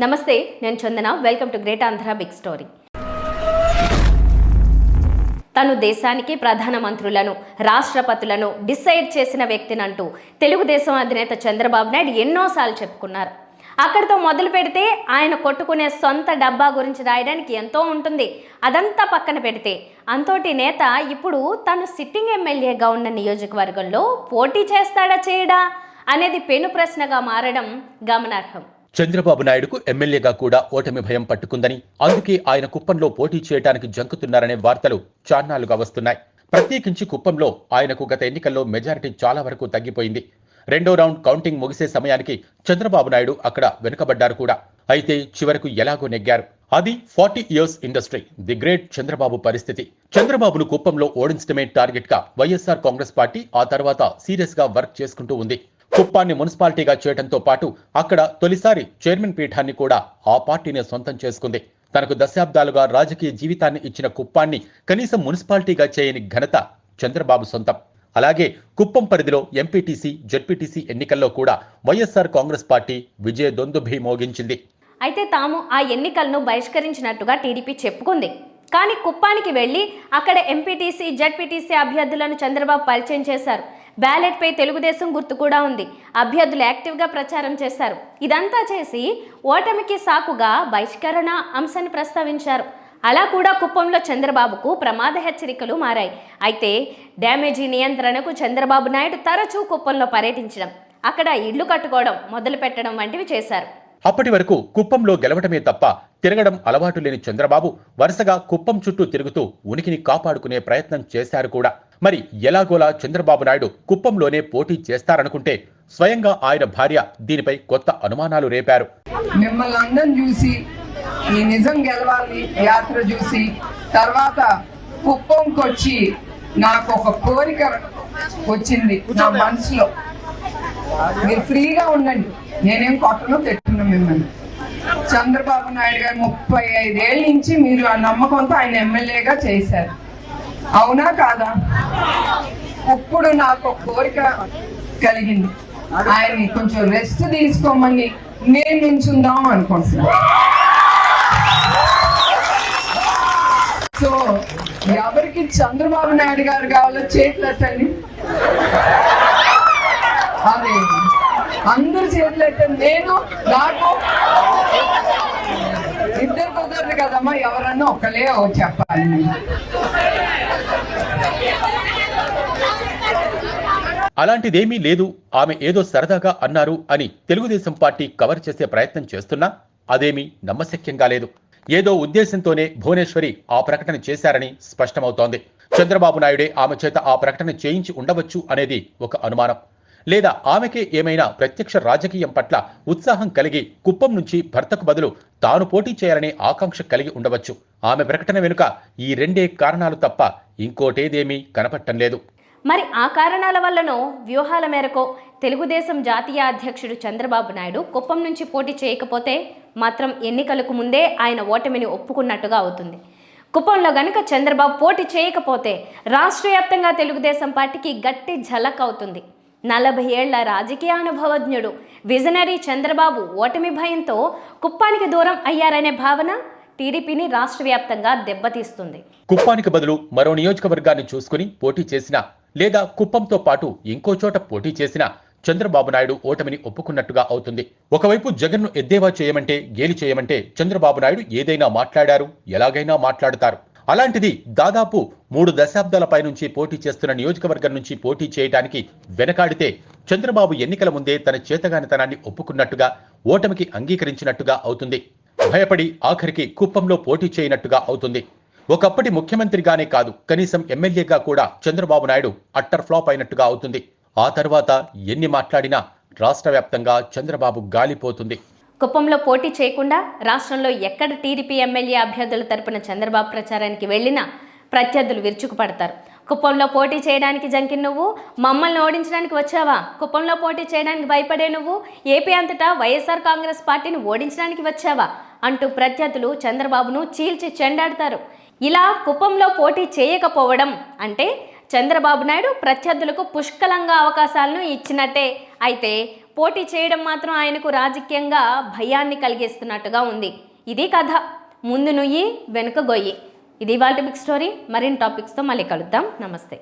నమస్తే, నేను Chandana. Welcome to great Andhra big story. తను దేశానికి ప్రధానమంత్రులను, రాష్ట్రపతులను డిసైడ్ చేసిన వ్యక్తినంటూ తెలుగుదేశం అధినేత చంద్రబాబు నాయుడు ఎన్నోసార్లు చెప్పుకున్నారు. అక్కడితో మొదలు పెడితే ఆయన కొట్టుకునే సొంత డబ్బా గురించి రాయడానికి ఎంతో ఉంటుంది. అదంతా పక్కన పెడితే అంతోటి నేత ఇప్పుడు తను సిట్టింగ్ ఎమ్మెల్యేగా ఉన్న నియోజకవర్గంలో పోటీ చేస్తాడా చేయడా అనేది పెను ప్రశ్నగా మారడం గమనార్హం. చంద్రబాబు నాయుడుకు ఎమ్మెల్యేగా కూడా ఓటమి భయం పట్టుకుందని, అందుకే ఆయన కుప్పంలో పోటీ చేయడానికి జంకుతున్నారనే వార్తలు చాన్నాళ్లుగా వస్తున్నాయి. ప్రత్యేకించి కుప్పంలో ఆయనకు గత ఎన్నికల్లో మెజారిటీ చాలా వరకు తగ్గిపోయింది. రెండో రౌండ్ కౌంటింగ్ ముగిసే సమయానికి చంద్రబాబు నాయుడు అక్కడ వెనుకబడ్డారు కూడా. అయితే చివరకు ఎలాగో నెగ్గారు. అది 40 years industry, the great Chandrababu పరిస్థితి. చంద్రబాబును కుప్పంలో ఓడించడమే టార్గెట్ గా వైఎస్ఆర్ కాంగ్రెస్ పార్టీ ఆ తర్వాత సీరియస్ గా వర్క్ చేసుకుంటూ ఉంది. కుప్పాన్ని మున్సిపాలిటీగా చేయడంతో పాటు అక్కడ తొలిసారి చైర్మన్ పీఠాన్ని కూడా ఆ పార్టీనే సొంతం చేసుకుంది. తనకు దశాబ్దాలుగా రాజకీయ జీవితాన్ని ఇచ్చిన కుప్పాన్ని కనీసం మున్సిపాలిటీగా చేయని ఘనత చంద్రబాబు సొంతం. అలాగే కుప్పం పరిధిలో ఎంపీటీసీ, జెడ్పీటీసీ ఎన్నికల్లో కూడా వైఎస్ఆర్ కాంగ్రెస్ పార్టీ విజయ దొందుభి మోగించింది. అయితే తాము ఆ ఎన్నికలను బహిష్కరించినట్టుగా టీడీపీ చెప్పుకుంది. కానీ కుప్పానికి వెళ్లి అక్కడ ఎంపీటీసీ, జెడ్పీటీసీ అభ్యర్థులను చంద్రబాబు పరిచయం చేశారు. బ్యాలెట్పై తెలుగుదేశం గుర్తు కూడా ఉంది. అభ్యర్థులు యాక్టివ్గా ప్రచారం చేశారు. ఇదంతా చేసి ఓటమికి సాకుగా బహిష్కరణ అంశాన్ని ప్రస్తావించారు. అలా కూడా కుప్పంలో చంద్రబాబుకు ప్రమాద హెచ్చరికలు మారాయి. అయితే డ్యామేజీ నియంత్రణకు చంద్రబాబు నాయుడు తరచూ కుప్పంలో పర్యటించడం, అక్కడ ఇళ్లు కట్టుకోవడం మొదలు పెట్టడం వంటివి చేశారు. అప్పటి వరకు కుప్పంలో గెలవటమే తప్ప తిరగడం అలవాటు లేని చంద్రబాబు వరుసగా కుప్పం చుట్టూ తిరుగుతూ ఉనికిని కాపాడుకునే ప్రయత్నం చేశారు కూడా. మరి ఎలాగోలా చంద్రబాబు నాయుడు కుప్పంలోనే పోటీ చేస్తారనుకుంటే స్వయంగా ఆయన భార్య దీనిపై కొత్త అనుమానాలు రేపారు. మిమ్మల్ని అందరం చూసి ఈ నిజం గెలవాలి యాత్ర చూసి తర్వాత కుప్పంకి వచ్చి నాకు ఒక కోరిక వచ్చింది నా మనసులో. మీరు ఫ్రీగా ఉండండి, నేనేం కొట్టను తిట్టున్నా మిమ్మల్ని. చంద్రబాబు నాయుడు గారు 35 ఏళ్ళ నుంచి మీరు ఆ నమ్మకంతో ఆయన ఎమ్మెల్యేగా చేశారు, అవునా కాదా? ఇప్పుడు నాకు ఒక కోరిక కలిగింది, ఆయన్ని కొంచెం రెస్ట్ తీసుకోమని నేను నించుందాం అనుకుంటున్నాను. సో ఎవరికి చంద్రబాబు నాయుడు గారు కావాలో చేతులు ఎత్తండి. అదే అందరు చేతులు ఎత్తండి. నేను నాకు ఇద్దరు కుదరదు కదమ్మా, ఎవరన్నా ఒకలే చెప్పాలి. అలాంటిదేమీ లేదు, ఆమె ఏదో సరదాగా అన్నారు అని తెలుగుదేశం పార్టీ కవర్ చేసే ప్రయత్నం చేస్తున్నా అదేమీ నమ్మశక్యంగా లేదు. ఏదో ఉద్దేశంతోనే భువనేశ్వరి ఆ ప్రకటన చేశారని స్పష్టమవుతోంది. చంద్రబాబు నాయుడే ఆమె చేత ఆ ప్రకటన చేయించి ఉండవచ్చు అనేది ఒక అనుమానం. లేదా ఆమెకే ఏమైనా ప్రత్యక్ష రాజకీయం పట్ల ఉత్సాహం కలిగి కుప్పం నుంచి భర్తకు బదులు తాను పోటీ చేయాలనే ఆకాంక్ష కలిగి ఉండవచ్చు. ఆమె ప్రకటన వెనుక ఈ రెండే కారణాలు తప్ప ఇంకోటేదేమీ కనపట్టం లేదు. మరి ఆ కారణాల వల్లనో వ్యూహాల మేరకో తెలుగుదేశం జాతీయ అధ్యక్షుడు చంద్రబాబు నాయుడు కుప్పం నుంచి పోటీ చేయకపోతే మాత్రం ఎన్నికలకు ముందే ఆయన ఓటమిని ఒప్పుకున్నట్టుగా అవుతుంది. కుప్పంలో గనుక చంద్రబాబు పోటీ చేయకపోతే రాష్ట్ర వ్యాప్తంగా తెలుగుదేశం పార్టీకి గట్టి ఝలక్ అవుతుంది. 40 ఏళ్ల రాజకీయ అనుభవజ్ఞుడు, విజనరీ చంద్రబాబు ఓటమి భయంతో కుప్పానికి దూరం అయ్యారనే భావన టీడీపీని రాష్ట్ర వ్యాప్తంగా దెబ్బతీస్తుంది. కుప్పానికి బదులు మరో నియోజకవర్గాన్ని చూసుకుని పోటీ చేసినా లేదా కుప్పంతో పాటు ఇంకో చోట పోటీ చేసినా చంద్రబాబు నాయుడు ఓటమిని ఒప్పుకున్నట్టుగా అవుతుంది. ఒకవైపు జగన్ను ఎద్దేవా చేయమంటే, గేలి చేయమంటే చంద్రబాబు నాయుడు ఏదైనా మాట్లాడారు, ఎలాగైనా మాట్లాడతారు. అలాంటిది దాదాపు 3 దశాబ్దాల పైనుంచి పోటీ చేస్తున్న నియోజకవర్గం నుంచి పోటీ చేయడానికి వెనకాడితే చంద్రబాబు ఎన్నికల ముందే తన చేతగానితనాన్ని ఒప్పుకున్నట్టుగా, ఓటమికి అంగీకరించినట్టుగా అవుతుంది. భయపడి ఆఖరికి కుప్పంలో పోటీ చేయనట్టుగా అవుతుంది. ఒకప్పటి ముఖ్యమంత్రిగానే కాదు, కనీసం ఎమ్మెల్యేగా కూడా చంద్రబాబు నాయుడు అట్టర్ ఫ్లాప్ అయినట్టుగా అవుతుంది. ఆ తర్వాత ఎన్ని మాట్లాడినా రాష్ట్ర వ్యాప్తంగా చంద్రబాబు గాలిపోతుంది. కుప్పంలో పోటీ చేయకుండా రాష్ట్రంలో ఎక్కడ టీడీపీ ఎమ్మెల్యే అభ్యర్థుల తరపున చంద్రబాబు ప్రచారానికి వెళ్ళినా ప్రత్యర్థులు విరుచుకుపడతారు. కుప్పంలో పోటీ చేయడానికి జంకి నువ్వు, మమ్మల్ని ఓడించడానికి వచ్చావా? కుప్పంలో పోటీ చేయడానికి భయపడే నువ్వు ఏపీ అంతటా వైఎస్ఆర్ కాంగ్రెస్ పార్టీని ఓడించడానికి వచ్చావా అంటూ ప్రత్యర్థులు చంద్రబాబును చీల్చి చెండాడతారు. ఇలా కుప్పంలో పోటీ చేయకపోవడం అంటే చంద్రబాబు నాయుడు ప్రత్యర్థులకు పుష్కలంగా అవకాశాలను ఇచ్చినట్టే. అయితే పోటీ చేయడం మాత్రం ఆయనకు రాజకీయంగా భయాన్ని కలిగిస్తున్నట్టుగా ఉంది. ఇది కథ. ముందు నుయ్యి వెనుక గొయ్యి. ఇది ఇవాల్టి బిగ్ స్టోరీ. మరిన్ని టాపిక్స్తో మళ్ళీ కలుద్దాం. నమస్తే.